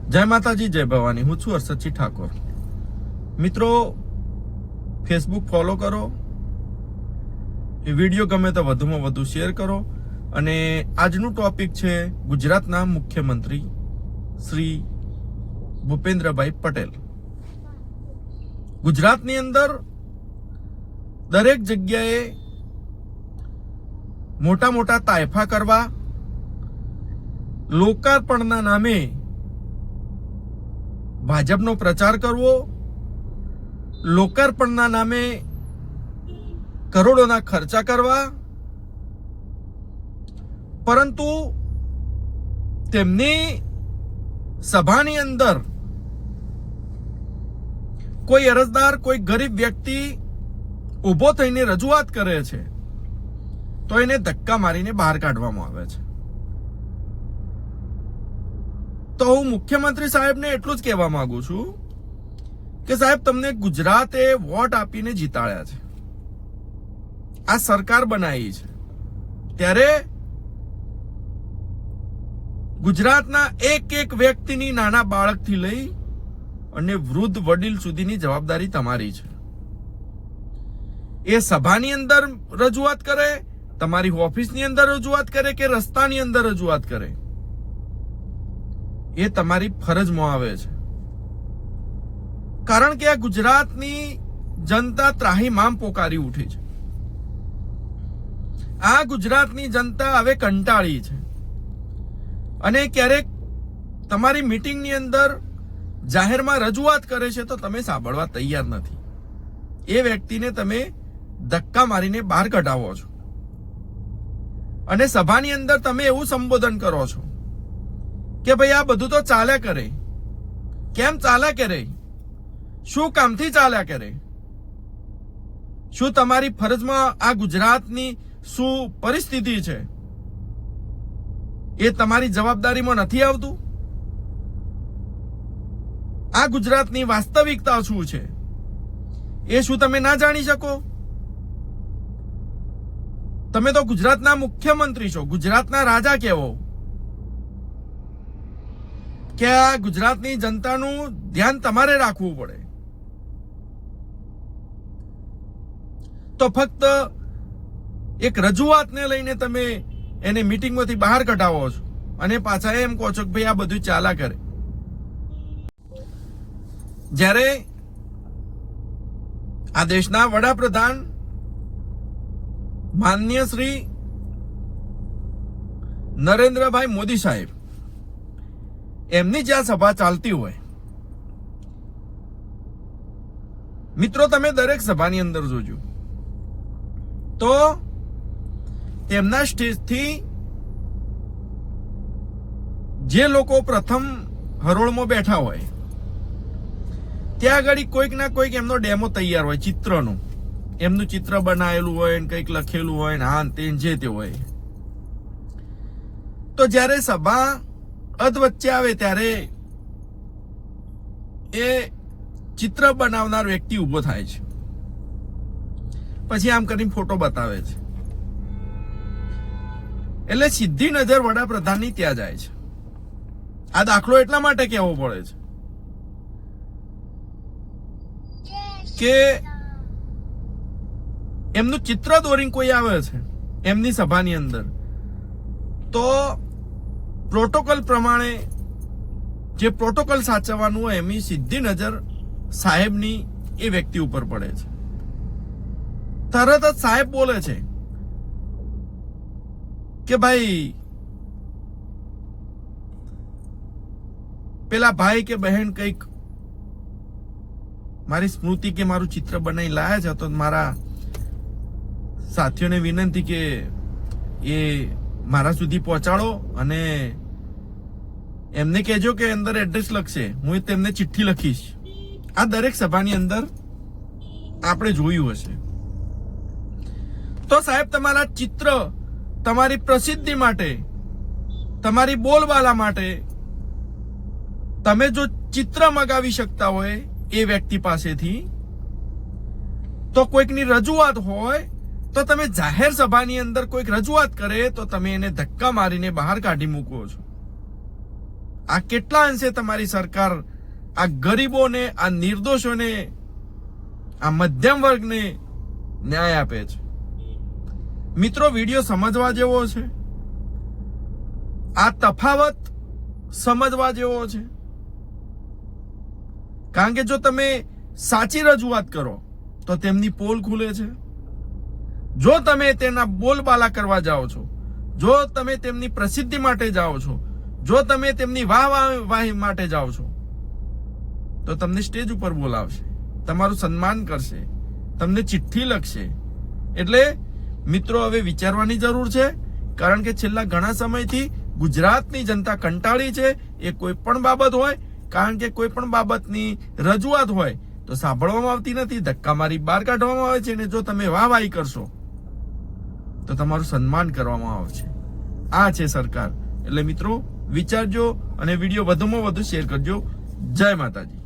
જય માતાજી, જય ભવાની. હું છું હર્ષદજી ઠાકોર. મિત્રો, ફેસબુક ફોલો કરો, એ વિડીયો ગમે તો વધુમાં વધુ શેર કરો. અને આજનું ટોપિક છે ગુજરાતના મુખ્યમંત્રી શ્રી ભૂપેન્દ્રભાઈ પટેલ. ગુજરાતની અંદર દરેક જગ્યાએ મોટા મોટા તાયફા કરવા, લોકાર્પણના નામે ભાજપનો પ્રચાર કરવો, લોકાર્પણના નામે કરોડોના ખર્ચા કરવા, પરંતુ તેમની સભાની અંદર કોઈ અરજદાર, કોઈ ગરીબ વ્યક્તિ ઊભો થઈને રજૂઆત કરે છે તો એને ધક્કા મારીને બહાર કાઢવામાં આવે છે. તો હું મુખ્યમંત્રી સાહેબને એટલું જ કહેવા માંગુ છું કે સાહેબ, તમને ગુજરાતે વોટ આપીને જીતાડ્યા છે, આ સરકાર બનાવી છે, ત્યારે ગુજરાતના એક એક વ્યક્તિની, નાના બાળકથી લઈ અને વૃદ્ધ વડીલ સુધીની જવાબદારી તમારી છે. એ સભાની અંદર રજૂઆત કરે, તમારી ઓફિસની અંદર રજૂઆત કરે કે રસ્તાની અંદર રજૂઆત કરે, એ તમારી ફરજમાં આવે છે. કારણ કે આ ગુજરાતની જનતા ત્રાહિમામ પોકારી ઉઠી છે. આ ગુજરાતની જનતા હવે કંટાળી છે અને ક્યારેક તમારી મીટિંગની અંદર જાહેરમાં રજૂઆત કરે છે તો તમે સાંભળવા તૈયાર નથી. એ વ્યક્તિને તમે ધક્કા મારીને બહાર કઢાવો છો અને સભાની અંદર તમે એવું સંબોધન કરો છો કે ભાઈ આ બધું તો ચાલ્યા કરે. કેમ ચાલ્યા કરે? શું કામથી ચાલ્યા કરે? શું તમારી ફરજમાં આ ગુજરાતની શું પરિસ્થિતિ છે એ તમારી જવાબદારીમાં નથી આવતું? આ ગુજરાતની વાસ્તવિકતા શું છે એ શું તમે ના જાણી શકો? તમે તો ગુજરાતના મુખ્યમંત્રી છો, ગુજરાતના રાજા કહેવો, કે આ ગુજરાતની જનતાનું ધ્યાન તમારે રાખવું પડે. તો ફક્ત એક રજૂઆતને લઈને તમે એને મીટિંગમાંથી બહાર કઢાવો છો અને પાછા એમ કહો છો કે ભાઈ આ બધું ચાલ્યા કરે. જ્યારે આ દેશના વડાપ્રધાન માનનીય શ્રી નરેન્દ્રભાઈ મોદી સાહેબ, એમની જ્યાં સભા ચાલતી હોય, મિત્રો તમે દરેક સભાની અંદર જોજો તો તેમના સ્ટેજથી જે લોકો પ્રથમ હરોળમાં બેઠા હોય ત્યાં આગળ કોઈક ના કોઈક એમનો ડેમો તૈયાર હોય, ચિત્રનું. એમનું ચિત્ર બનાવેલું હોય ને કંઈક લખેલું હોય ને હા તે જે તે હોય. તો જ્યારે સભા અધ વચ્ચે આવે ત્યારે એ ચિત્ર બનાવનાર વ્યક્તિ ઉભો થાય છે, પછી આમ કરીને ફોટો બતાવે છે, એટલે સીધી નજર વડાપ્રધાનની ત્યાં જાય છે. આ દાખલો એટલા માટે કહેવો પડે છે કે એમનું ચિત્ર દોરીને કોઈ આવે છે એમની સભાની અંદર તો પ્રોટોકોલ પ્રમાણે જે પ્રોટોકોલ સાચવવાનું હોય એમની સીધી નજર સાહેબની એ વ્યક્તિ ઉપર પડે છે. તરત જ સાહેબ બોલે છે કે ભાઈ પેલા ભાઈ કે બહેન કંઈક મારી સ્મૃતિ કે મારું ચિત્ર બનાવી લાયા છે તો મારા સાથીઓને વિનંતી કે એ મારા સુધી પહોંચાડો અને એમને કહેજો કે અંદર એડ્રેસ લખશે, હું તેમને ચિઠ્ઠી લખીશ. આ દરેક સભાની અંદર આપણે જોયું હશે. તો સાહેબ, તમારા ચિત્ર, તમારી પ્રસિદ્ધિ માટે, તમારી બોલબાલા માટે તમે જો ચિત્ર મગાવી શકતા હોય એ વ્યક્તિ પાસેથી, તો કોઈકની રજૂઆત હોય તો તમે જાહેર સભાની અંદર કોઈક રજૂઆત કરે તો તમે એને ધક્કા મારીને બહાર કાઢી મૂકો છો. આ કેટલા અંશે તમારી સરકાર આ ગરીબોને, આ નિર્દોષોને, આ મધ્યમ વર્ગને ન્યાય આપે છે? મિત્રો, વિડીયો સમજવા જેવો છે. આ તફાવત સમજવા જેવો છે. કારણ કે જો તમે સાચી રજૂઆત કરો તો તેમની પોલ ખુલે છે. જો તમે તેના બોલબાલા કરવા જાઓ છો, જો તમે તેમની પ્રસિદ્ધિ માટે જાઓ છો, જો તમે તેમની વાહવાહી માટે જાઓ છો, તો તમને સ્ટેજ ઉપર બોલાવશે, તમારું સન્માન કરશે, તમને ચિઠ્ઠી લખશે. એટલે મિત્રો, હવે વિચારવાની જરૂર છે. કારણ કે છેલ્લા ઘણા સમયથી ગુજરાતની જનતા કંટાળી છે. એ કોઈ પણ બાબત હોય, કારણ કે કોઈ પણ બાબતની રજૂઆત હોય તો સાંભળવામાં આવતી નથી, ધક્કા મારી બહાર કાઢવામાં આવે છે. અને જો તમે વાહવાહી કરશો તો તમારું સન્માન કરવામાં આવે છે. આ છે સરકાર. એટલે મિત્રો, વિચારજો અને વિડીયો વધુમાં વધુ શેર કરજો. જય માતાજી.